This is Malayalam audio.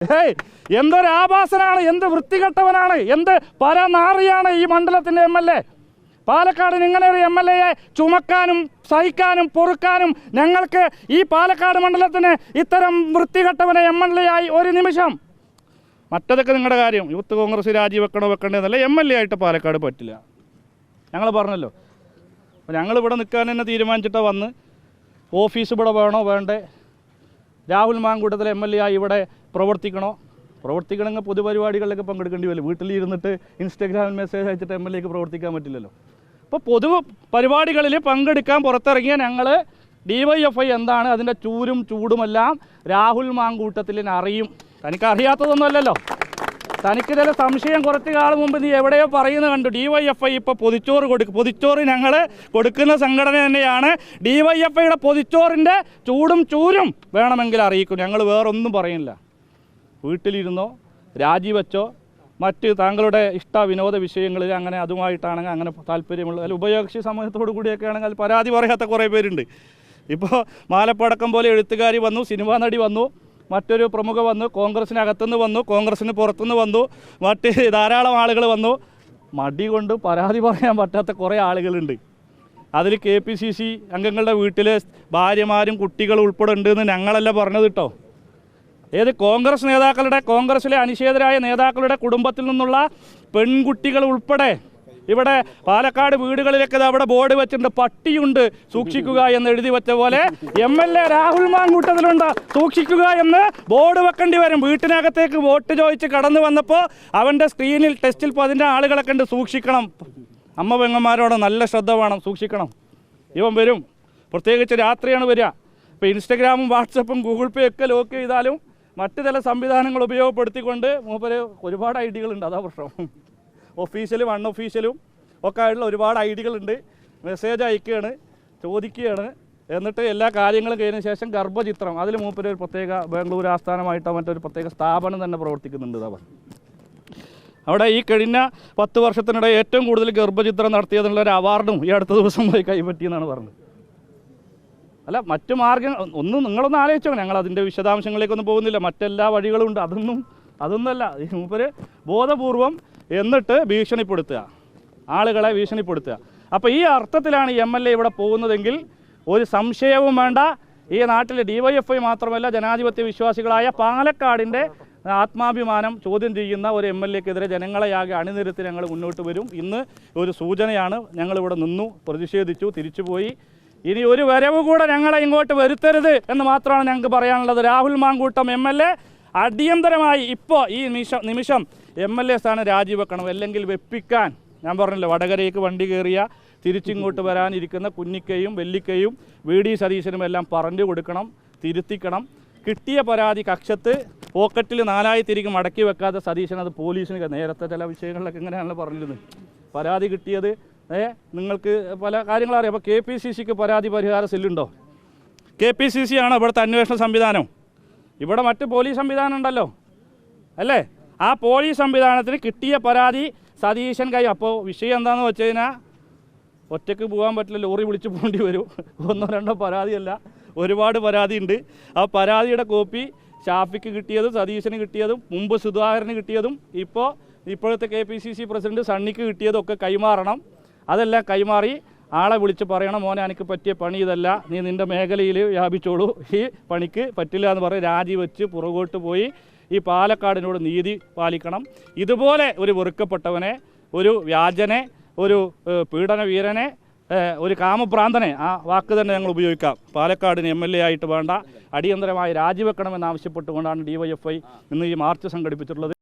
എന്തൊരു ആഭാസനാണ്, എന്ത് വൃത്തികെട്ടവനാണ്, എന്ത് പരനാറിയാണ് ഈ മണ്ഡലത്തിൻ്റെ MLA. പാലക്കാടിന് ഇങ്ങനെ ഒരു MLAയെ ചുമക്കാനും സഹിക്കാനും പൊറുക്കാനും ഞങ്ങൾക്ക് ഈ പാലക്കാട് മണ്ഡലത്തിന് ഇത്തരം വൃത്തികെട്ടവനെ MLA ആയി ഒരു നിമിഷം. മറ്റതൊക്കെ നിങ്ങളുടെ കാര്യം, യൂത്ത് കോൺഗ്രസ് രാജിവെക്കണോ വെക്കണ്ടേന്നല്ല, MLA ആയിട്ട് പാലക്കാട് പറ്റില്ല. ഞങ്ങൾ പറഞ്ഞല്ലോ, അപ്പോൾ ഞങ്ങളിവിടെ നിൽക്കാൻ തന്നെ തീരുമാനിച്ചിട്ട് വന്ന് ഓഫീസ് ഇവിടെ വേണോ വേണ്ടേ, രാഹുൽ മാങ്കൂട്ടത്തിൽ MLA ആയി ഇവിടെ പ്രവർത്തിക്കണമെങ്കിൽ പൊതുപരിപാടികളിലൊക്കെ പങ്കെടുക്കേണ്ടി വരും. വീട്ടിലിരുന്നിട്ട് ഇൻസ്റ്റാഗ്രാമിൽ മെസ്സേജ് അയച്ചിട്ട് MLAക്ക് പ്രവർത്തിക്കാൻ പറ്റില്ലല്ലോ. അപ്പോൾ പൊതു പരിപാടികളിൽ പങ്കെടുക്കാൻ പുറത്തിറങ്ങിയ ഞങ്ങൾ DYFI എന്താണ് അതിൻ്റെ ചൂടുമെല്ലാം രാഹുൽ മാങ്കൂട്ടത്തിലിന് അറിയും. തനിക്കറിയാത്തതൊന്നുമല്ലല്ലോ. തനിക്ക് ചില സംശയം കുറച്ച് കാലം മുമ്പ് നീ എവിടെയോ പറയുന്നത് കണ്ടു. DYFI ഇപ്പോൾ പൊതിച്ചോറ് ഞങ്ങൾ കൊടുക്കുന്ന സംഘടന തന്നെയാണ്. DYFIയുടെ പൊതിച്ചോറിൻ്റെ ചൂരും വേണമെങ്കിൽ അറിയിക്കും. ഞങ്ങൾ വേറൊന്നും പറയുന്നില്ല. വീട്ടിലിരുന്നോ രാജിവെച്ചോ മറ്റ് താങ്കളുടെ വിനോദ വിഷയങ്ങളിൽ അങ്ങനെ അതുമായിട്ടാണെങ്കിൽ അങ്ങനെ താല്പര്യമുള്ള അല്ല ഉഭയകക്ഷി സമൂഹത്തോടു കൂടിയൊക്കെ ആണെങ്കിൽ അത് പരാതി പറയാത്ത കുറേ പേരുണ്ട്. ഇപ്പോൾ മാലപ്പടക്കം പോലെ എഴുത്തുകാരി വന്നു, സിനിമാ നടി വന്നു, മറ്റൊരു പ്രമുഖ വന്നു, കോൺഗ്രസിനകത്തുനിന്ന് വന്നു, കോൺഗ്രസിന് പുറത്തുനിന്ന് വന്നു, മറ്റ് ധാരാളം ആളുകൾ വന്നു. മടി കൊണ്ട് പരാതി പറയാൻ പറ്റാത്ത കുറേ ആളുകളുണ്ട്. അതിൽ KPCC അംഗങ്ങളുടെ വീട്ടിൽ ഭാര്യമാരും കുട്ടികളും ഉൾപ്പെടെ ഉണ്ടെന്ന് ഞങ്ങളല്ല പറഞ്ഞത് കേട്ടോ. ഏത് കോൺഗ്രസിലെ അനിഷേധരായ നേതാക്കളുടെ കുടുംബത്തിൽ നിന്നുള്ള പെൺകുട്ടികൾ ഉൾപ്പെടെ ഇവിടെ പാലക്കാട് വീടുകളിലൊക്കെ അവിടെ ബോർഡ് വെച്ചിട്ടുണ്ട്, പട്ടിയുണ്ട് സൂക്ഷിക്കുക എന്ന് എഴുതി വെച്ച പോലെ MLA രാഹുൽ മാങ്കൂട്ടത്തിലുണ്ട് സൂക്ഷിക്കുക എന്ന് ബോർഡ് വെക്കേണ്ടി വരും. വീട്ടിനകത്തേക്ക് വോട്ട് ചോദിച്ച് കടന്നു വന്നപ്പോൾ അവൻ്റെ സ്ക്രീനിൽ ടെസ്റ്റിൽ 10 ആളുകളൊക്കെ ഉണ്ട്, സൂക്ഷിക്കണം. അമ്മ പെങ്ങന്മാരോട് നല്ല ശ്രദ്ധ വേണം, സൂക്ഷിക്കണം. ഇവൻ വരും, പ്രത്യേകിച്ച് രാത്രിയാണ് വരിക. ഇപ്പോൾ ഇൻസ്റ്റഗ്രാമും വാട്സപ്പും ഗൂഗിൾ പേ ഒക്കെ ലോക്ക് ചെയ്താലും മറ്റ് ചില സംവിധാനങ്ങൾ ഉപയോഗപ്പെടുത്തിക്കൊണ്ട് മൂപ്പര് ഒരുപാട് ഐഡികളുണ്ട്. അതാ പ്രശ്നം. ഒഫീഷ്യലും അൺഒഫീഷ്യലും ഒക്കെ ആയിട്ടുള്ള ഒരുപാട് ഐഡികളുണ്ട്. മെസ്സേജ് അയക്കുകയാണ്, ചോദിക്കുകയാണ്, എന്നിട്ട് എല്ലാ കാര്യങ്ങളും കഴിഞ്ഞ ശേഷം ഗർഭചിത്രം അതിൽ മൂപ്പര് ഒരു പ്രത്യേക ബാംഗ്ലൂർ ആസ്ഥാനമായിട്ടോ മറ്റൊരു പ്രത്യേക സ്ഥാപനം തന്നെ പ്രവർത്തിക്കുന്നുണ്ട്. അവർ അവിടെ ഈ കഴിഞ്ഞ 10 വർഷത്തിനിടെ ഏറ്റവും കൂടുതൽ ഗർഭചിത്രം നടത്തിയതിനുള്ള ഒരു അവാർഡും ഈ അടുത്ത ദിവസം പോയി കൈപ്പറ്റിയെന്നാണ് പറഞ്ഞത്. അല്ല, മറ്റു മാർഗ്ഗം നിങ്ങളൊന്ന് ആലോചിച്ചോ. ഞങ്ങൾ അതിൻ്റെ വിശദാംശങ്ങളിലേക്കൊന്നും പോകുന്നില്ല. മറ്റെല്ലാ വഴികളും ഉണ്ട്. അതൊന്നുമല്ല. ഈ മൂപ്പര് ബോധപൂർവം എന്നിട്ട് ഭീഷണിപ്പെടുത്തുക, ആളുകളെ ഭീഷണിപ്പെടുത്തുക. അപ്പോൾ ഈ അർത്ഥത്തിലാണ് MLA ഇവിടെ പോകുന്നതെങ്കിൽ ഒരു സംശയവും വേണ്ട. ഈ നാട്ടിലെ DYFI മാത്രമല്ല, ജനാധിപത്യ വിശ്വാസികളായ പാലക്കാടിൻ്റെ ആത്മാഭിമാനം ചോദ്യം ചെയ്യുന്ന ഒരു MLAക്കെതിരെ ജനങ്ങളെയാകെ അണിനിരത്തി ഞങ്ങൾ മുന്നോട്ട് വരും. ഇന്ന് ഒരു സൂചനയാണ്. ഞങ്ങളിവിടെ നിന്നു, പ്രതിഷേധിച്ചു, തിരിച്ചുപോയി. ഇനി ഒരു വരവ് കൂടെ ഞങ്ങളെ ഇങ്ങോട്ട് വരുത്തരുത് എന്ന് മാത്രമാണ് ഞങ്ങൾക്ക് പറയാനുള്ളത്. രാഹുൽ മാങ്കൂട്ടം MLA അടിയന്തരമായി ഇപ്പോൾ ഈ നിമിഷം MLA സ്ഥാനം രാജിവെക്കണം. അല്ലെങ്കിൽ വെപ്പിക്കാൻ, ഞാൻ പറഞ്ഞല്ലോ, വടകരയ്ക്ക് വണ്ടി കയറിയ തിരിച്ചിങ്ങോട്ട് വരാനിരിക്കുന്ന കുഞ്ഞിക്കയും വെല്ലിക്കയും VD സതീശനും എല്ലാം പറഞ്ഞു കൊടുക്കണം, തിരുത്തിക്കണം. കിട്ടിയ പരാതി കക്ഷത്ത് പോക്കറ്റിൽ 4 തിരികെ മടക്കി വെക്കാതെ സതീശൻ അത് പോലീസിന് നേരത്തെ ചില വിഷയങ്ങളിലൊക്കെ ഇങ്ങനെയാണല്ലോ പറഞ്ഞിരുന്നത്. പരാതി കിട്ടിയത് നിങ്ങൾക്ക് പല കാര്യങ്ങളറിയാം. അപ്പോൾ KPCCക്ക് പരാതി പരിഹാര സെല്ലുണ്ടോ? KPCC ആണ് ഇവിടുത്തെ അന്വേഷണ സംവിധാനം. ഇവിടെ മറ്റ് പോലീസ് സംവിധാനം ഉണ്ടല്ലോ അല്ലേ? ആ പോലീസ് സംവിധാനത്തിന് കിട്ടിയ പരാതി സതീശൻ അപ്പോൾ വിഷയം എന്താണെന്ന് വെച്ച് കഴിഞ്ഞാൽ ഒറ്റയ്ക്ക് പോകാൻ പറ്റില്ല, ലോറി വിളിച്ച് പോകേണ്ടി വരും. 1 2 പരാതിയല്ല, ഒരുപാട് പരാതിയുണ്ട്. ആ പരാതിയുടെ കോപ്പി ഷാഫിക്ക് കിട്ടിയതും സതീശന് കിട്ടിയതും മുമ്പ് സുധാകരന് കിട്ടിയതും ഇപ്പോഴത്തെ KPCC പ്രസിഡന്റ് സണ്ണിക്ക് കിട്ടിയതും ഒക്കെ കൈമാറണം. അതെല്ലാം കൈമാറി ആളെ വിളിച്ച് പറയണം, മോനെ എനിക്ക് പറ്റിയ പണി ഇതല്ല, നീ നിൻ്റെ മേഖലയിൽ വ്യാപിച്ചോളൂ, ഈ പണിക്ക് പറ്റില്ല എന്ന് പറഞ്ഞ് രാജിവെച്ച് പുറകോട്ട് പോയി ഈ പാലക്കാടിനോട് നീതി പാലിക്കണം. ഇതുപോലെ ഒരു വെറുക്കപ്പെട്ടവനെ, ഒരു വ്യാജനെ, ഒരു പീഡനവീരനെ, ഒരു കാമഭ്രാന്തനെ, ആ വാക്ക് തന്നെ ഞങ്ങൾ ഉപയോഗിക്കാം, പാലക്കാടിന് MLA ആയിട്ട് വേണ്ട, അടിയന്തരമായി രാജിവെക്കണമെന്നാവശ്യപ്പെട്ടുകൊണ്ടാണ് DYFI ഇന്ന് ഈ മാർച്ച് സംഘടിപ്പിച്ചിട്ടുള്ളത്.